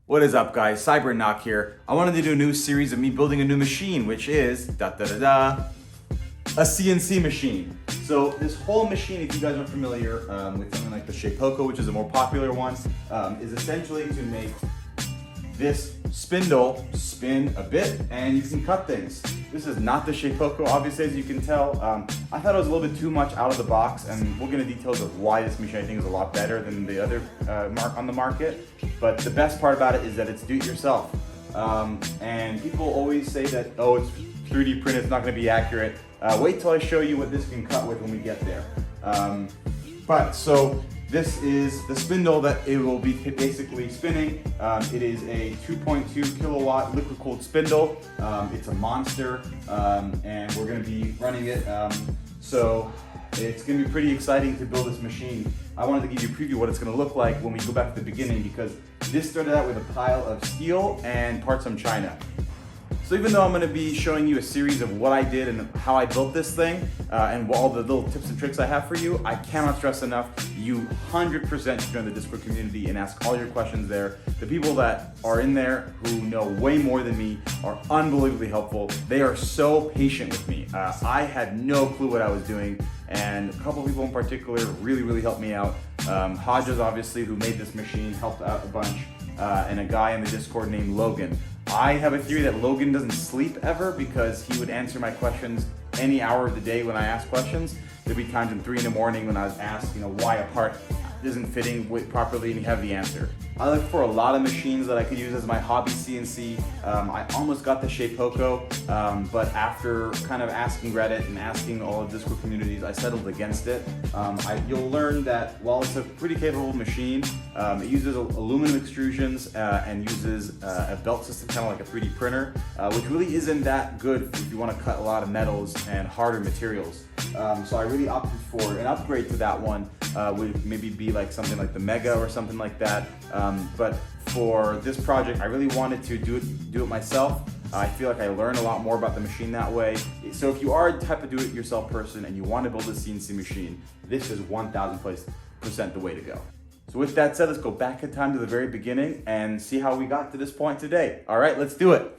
What is up, guys? Nakh here. I wanted to do a new series of me building a new machine, which is a CNC machine. So this whole machine, if you guys aren't familiar with something like the Shapeoko, which is a more popular one, is essentially to make this spindle spin a bit and you can cut things. This is not the Shapeoko, obviously, as you can tell. I thought it was a little bit too much out of the box, and we'll get into details of why this machine I think is a lot better than the other on the market. But the best part about it is that it's do-it-yourself. And people always say that, oh, it's 3D printed, it's not going to be accurate. Wait till I show you what this can cut with when we get there. So this is the spindle that it will be basically spinning. It is a 2.2 kilowatt liquid cooled spindle. It's a monster, and we're going to be running it. So it's going to be pretty exciting to build this machine. I wanted to give you a preview of what it's going to look like when we go back to the beginning, because this started out with a pile of steel and parts from China. So even though I'm going to be showing you a series of what I did and how I built this thing, and all the little tips and tricks I have for you, I cannot stress enough, you 100% should join the Discord community and ask all your questions there. The people that are in there who know way more than me are unbelievably helpful. They are so patient with me. I had no clue what I was doing, and a couple people in particular really helped me out. Hodges, obviously, who made this machine, helped out a bunch, and a guy in the Discord named Logan. I have a theory that Logan doesn't sleep ever, because he would answer my questions any hour of the day when I ask questions. There'd be times in 3 in the morning when I was asked, why a part isn't fitting properly, and you have the answer. I look for a lot of machines that I could use as my hobby CNC. I almost got the Shapeoko, but after kind of asking Reddit and asking all of the Discord communities, I settled against it. You'll learn that while it's a pretty capable machine, it uses aluminum extrusions and uses a belt system, kind of like a 3D printer, which really isn't that good if you want to cut a lot of metals and harder materials. So I really opted for an upgrade to that one, would maybe be like something like the Mega or something like that. But for this project, I really wanted to do it myself. I feel like I learn a lot more about the machine that way. So if you are a type of do-it-yourself person and you want to build a CNC machine, this is 1000% the way to go. So with that said, let's go back in time to the very beginning and see how we got to this point today. All right, let's do it.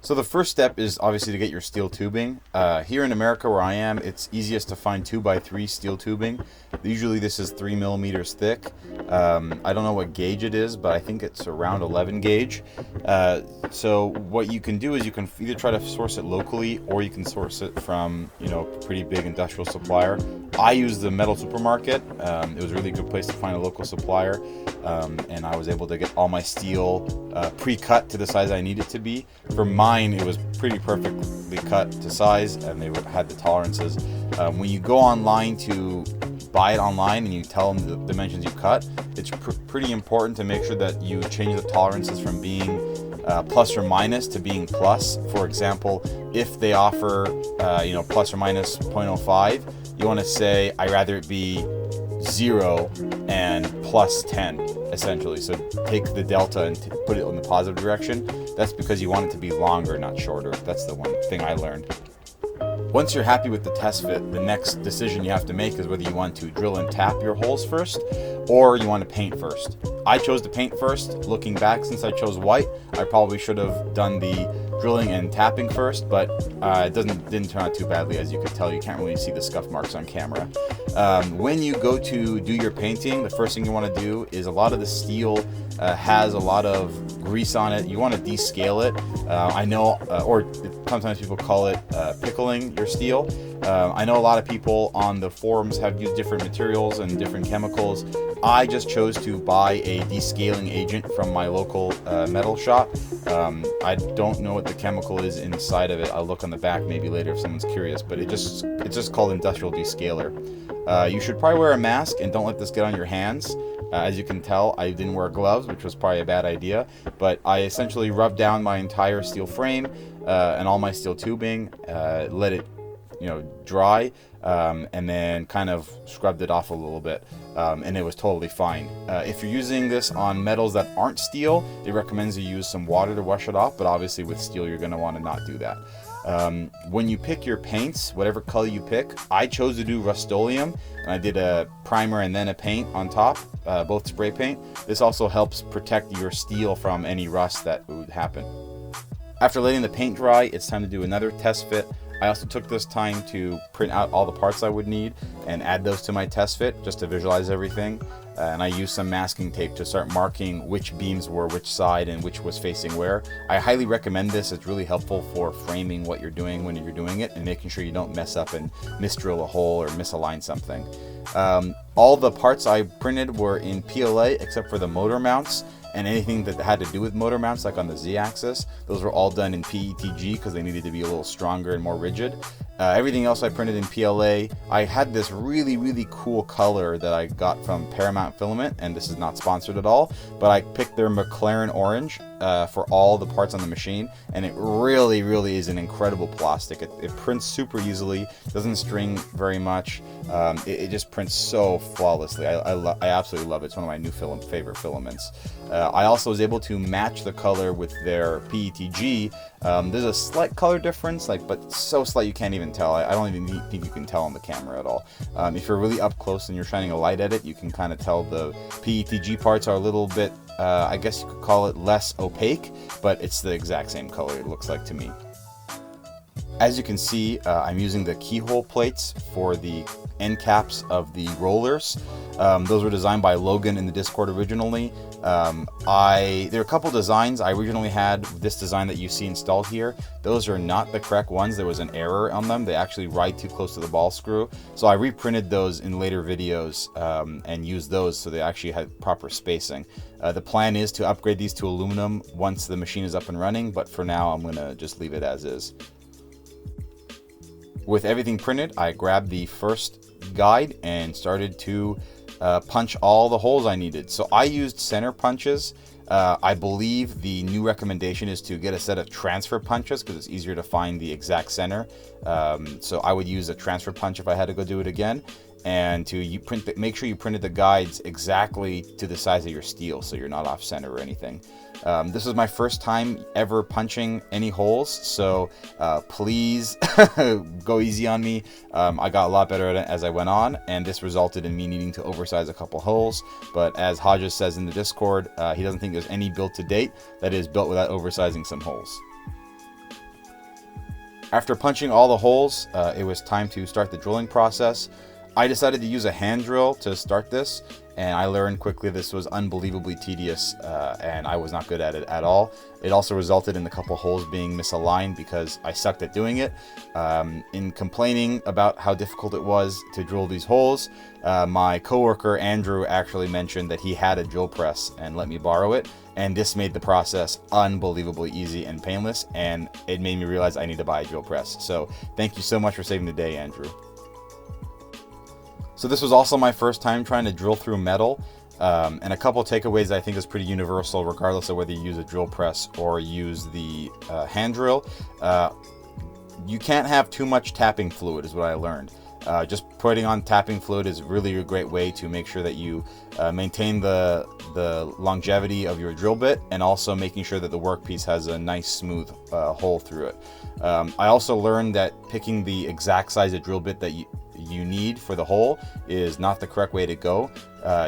So the first step is obviously to get your steel tubing. Here in America where I am, it's easiest to find 2x3 steel tubing. Usually this is 3 millimeters thick. I don't know what gauge it is, but I think it's around 11 gauge. So what you can do is you can either try to source it locally, or you can source it from a pretty big industrial supplier. I used the Metal Supermarket. It was a really good place to find a local supplier, and I was able to get all my steel pre-cut to the size I needed to be. For mine, it was pretty perfectly cut to size, and they had the tolerances. When you go online to buy it online and you tell them the dimensions you cut, it's pretty important to make sure that you change the tolerances from being plus or minus to being plus. For example, if they offer plus or minus 0.05, you want to say, I'd rather it be 0 and plus 10, essentially. So take the delta and put it in the positive direction. That's because you want it to be longer, not shorter. That's the one thing I learned. Once you're happy with the test fit, the next decision you have to make is whether you want to drill and tap your holes first, or you want to paint first. I chose to paint first. Looking back, since I chose white, I probably should have done the drilling and tapping first, but it didn't turn out too badly. As you could tell, you can't really see the scuff marks on camera. When you go to do your painting, the first thing you want to do is, a lot of the steel has a lot of grease on it. You want to descale it. I know, or sometimes people call it pickling your steel. I know a lot of people on the forums have used different materials and different chemicals. I just chose to buy a descaling agent from my local metal shop. I don't know what the chemical is inside of it. I'll look on the back maybe later if someone's curious, but it's just called industrial descaler. You should probably wear a mask and don't let this get on your hands. As you can tell, I didn't wear gloves, which was probably a bad idea, but I essentially rubbed down my entire steel frame and all my steel tubing, let it dry, and then kind of scrubbed it off a little bit, and it was totally fine. If you're using this on metals that aren't steel, it recommends you use some water to wash it off, but obviously with steel you're going to want to not do that. When you pick your paints, whatever color you pick, I chose to do Rust-Oleum, and I did a primer and then a paint on top, both spray paint. This also helps protect your steel from any rust that would happen. After letting the paint dry, it's time to do another test fit. I also took this time to print out all the parts I would need and add those to my test fit just to visualize everything. And I used some masking tape to start marking which beams were which side and which was facing where. I highly recommend this. It's really helpful for framing what you're doing when you're doing it and making sure you don't mess up and misdrill a hole or misalign something. All the parts I printed were in PLA except for the motor mounts. And anything that had to do with motor mounts, like on the Z-axis, those were all done in PETG because they needed to be a little stronger and more rigid. Everything else I printed in PLA. I had this really cool color that I got from Paramount Filament, and this is not sponsored at all, but I picked their McLaren Orange for all the parts on the machine, and it really is an incredible plastic. It prints super easily, doesn't string very much. It just prints so flawlessly. I absolutely love it. It's one of my new favorite filaments. I also was able to match the color with their PETG. There's a slight color difference, but so slight you can't even tell. I don't even think you can tell on the camera at all. If you're really up close and you're shining a light at it, you can kind of tell the PETG parts are a little bit, I guess you could call it less opaque, but it's the exact same color it looks like to me. As you can see, I'm using the keyhole plates for the end caps of the rollers. Those were designed by Logan in the Discord originally. There are a couple designs. I originally had this design that you see installed here. Those are not the correct ones. There was an error on them. They actually ride too close to the ball screw. So I reprinted those in later videos and used those so they actually had proper spacing. The plan is to upgrade these to aluminum once the machine is up and running, but for now I'm going to just leave it as is. With everything printed, I grabbed the first guide and started to punch all the holes I needed. So I used center punches. I believe the new recommendation is to get a set of transfer punches because it's easier to find the exact center. So I would use a transfer punch if I had to go do it again. And make sure you printed the guides exactly to the size of your steel so you're not off center or anything. This is my first time ever punching any holes, so please go easy on me. I got a lot better at it as I went on, and this resulted in me needing to oversize a couple holes. But as Hodges says in the Discord, he doesn't think there's any build to date that is built without oversizing some holes. After punching all the holes, it was time to start the drilling process. I decided to use a hand drill to start this, and I learned quickly this was unbelievably tedious, and I was not good at it at all. It also resulted in a couple holes being misaligned because I sucked at doing it. In complaining about how difficult it was to drill these holes, my coworker Andrew actually mentioned that he had a drill press and let me borrow it, and this made the process unbelievably easy and painless, and it made me realize I need to buy a drill press. So thank you so much for saving the day, Andrew. So this was also my first time trying to drill through metal, and a couple takeaways I think is pretty universal regardless of whether you use a drill press or use the hand drill. You can't have too much tapping fluid is what I learned. Just putting on tapping fluid is really a great way to make sure that you maintain the longevity of your drill bit, and also making sure that the workpiece has a nice smooth hole through it. I also learned that picking the exact size of drill bit that you need for the hole is not the correct way to go.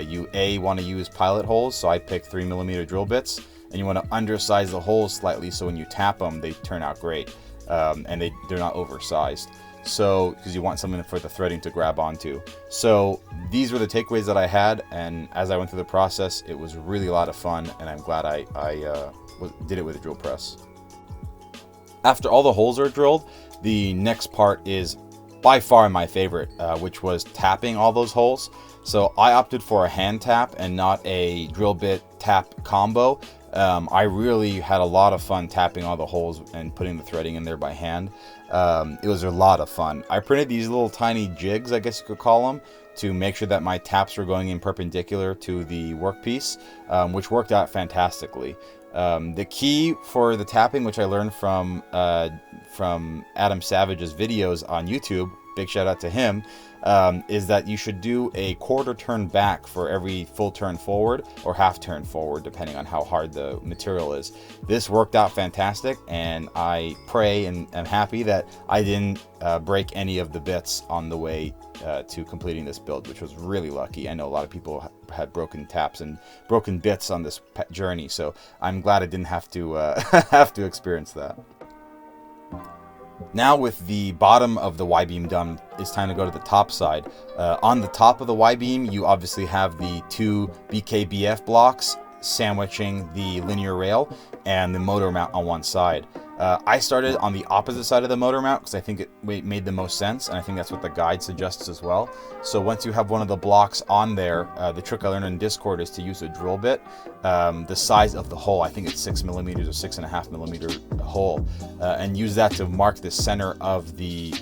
You want to use pilot holes, so I picked 3mm drill bits, and you want to undersize the holes slightly so when you tap them they turn out great, and they're not oversized. So because you want something for the threading to grab onto. So these were the takeaways that I had, and as I went through the process, it was really a lot of fun, and I'm glad I did it with a drill press. After all the holes are drilled, the next part is by far my favorite, which was tapping all those holes. So I opted for a hand tap and not a drill bit tap combo. I really had a lot of fun tapping all the holes and putting the threading in there by hand. It was a lot of fun. I printed these little tiny jigs, I guess you could call them, to make sure that my taps were going in perpendicular to the workpiece, which worked out fantastically. The key for the tapping, which I learned from Adam Savage's videos on YouTube, big shout out to him, is that you should do a quarter turn back for every full turn forward, or half turn forward, depending on how hard the material is. This worked out fantastic, and I pray and am happy that I didn't break any of the bits on the way to completing this build, which was really lucky. I know a lot of people had broken taps and broken bits on this journey, so I'm glad I didn't have to have to experience that. Now with the bottom of the Y-beam done, it's time to go to the top side. On the top of the Y-beam, you obviously have the two BKBF blocks sandwiching the linear rail and the motor mount on one side. I started on the opposite side of the motor mount because I think it made the most sense, and I think that's what the guide suggests as well. So once you have one of the blocks on there, the trick I learned in Discord is to use a drill bit. The size of the hole, I think it's 6 millimeters or 6.5 millimeter hole, and use that to mark the center of the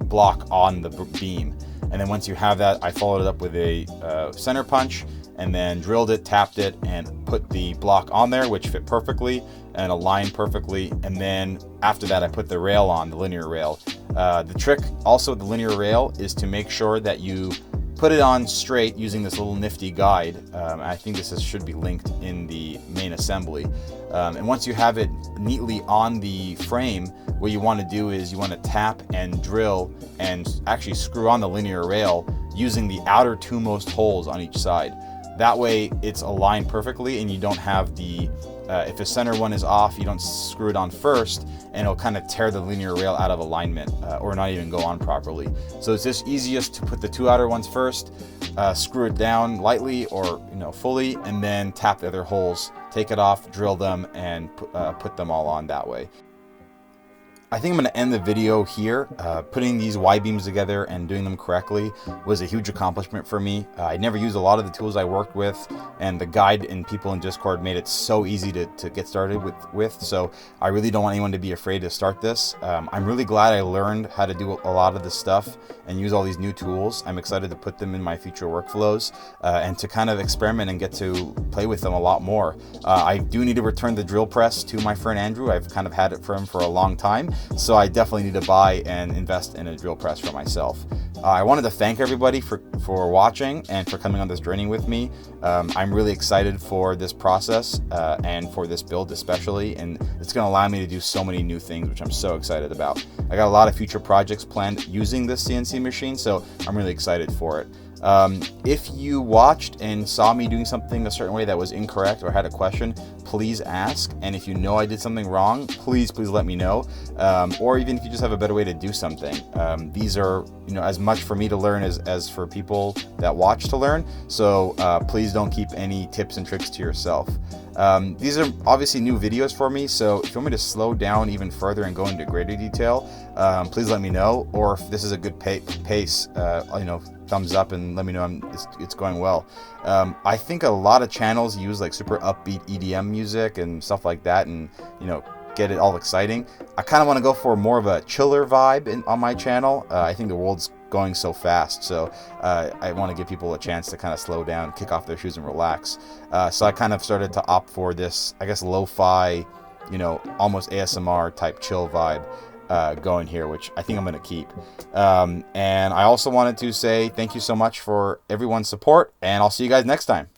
block on the beam. And then once you have that, I followed it up with a center punch, and then drilled it, tapped it, and put the block on there, which fit perfectly and aligned perfectly. And then after that, I put the rail on, the linear rail. The trick also with the linear rail is to make sure that you put it on straight using this little nifty guide. I think this should be linked in the main assembly. And once you have it neatly on the frame, what you want to do is you want to tap and drill and actually screw on the linear rail using the outer two most holes on each side. That way it's aligned perfectly, and you don't have the, if the center one is off, you don't screw it on first, and it'll kind of tear the linear rail out of alignment, or not even go on properly. So it's just easiest to put the two outer ones first, screw it down lightly or fully, and then tap the other holes, take it off, drill them, and put them all on that way. I think I'm going to end the video here. Putting these Y-beams together and doing them correctly was a huge accomplishment for me. I never used a lot of the tools I worked with, and the guide and people in Discord made it so easy to get started with. So I really don't want anyone to be afraid to start this. I'm really glad I learned how to do a lot of this stuff and use all these new tools. I'm excited to put them in my future workflows and to kind of experiment and get to play with them a lot more. I do need to return the drill press to my friend Andrew. I've kind of had it for him for a long time. So I definitely need to buy and invest in a drill press for myself. I wanted to thank everybody for watching and for coming on this journey with me. I'm really excited for this process and for this build especially, and it's going to allow me to do so many new things, which I'm so excited about. I got a lot of future projects planned using this CNC machine, so I'm really excited for it. If you watched and saw me doing something a certain way that was incorrect or had a question, please ask. And if you know I did something wrong, please let me know. Or even if you just have a better way to do something. These are, as much for me to learn as for people that watch to learn. So please don't keep any tips and tricks to yourself. These are obviously new videos for me, so if you want me to slow down even further and go into greater detail, please let me know. Or if this is a good pace, thumbs up and let me know it's going well. I think a lot of channels use like super upbeat EDM music and stuff like that, and get it all exciting. I kind of want to go for more of a chiller vibe on my channel. I think the world's going so fast, so I want to give people a chance to kind of slow down, kick off their shoes, and relax. So I kind of started to opt for this, I guess, lo-fi, almost ASMR type chill vibe going here, which I think I'm going to keep. And I also wanted to say thank you so much for everyone's support, and I'll see you guys next time.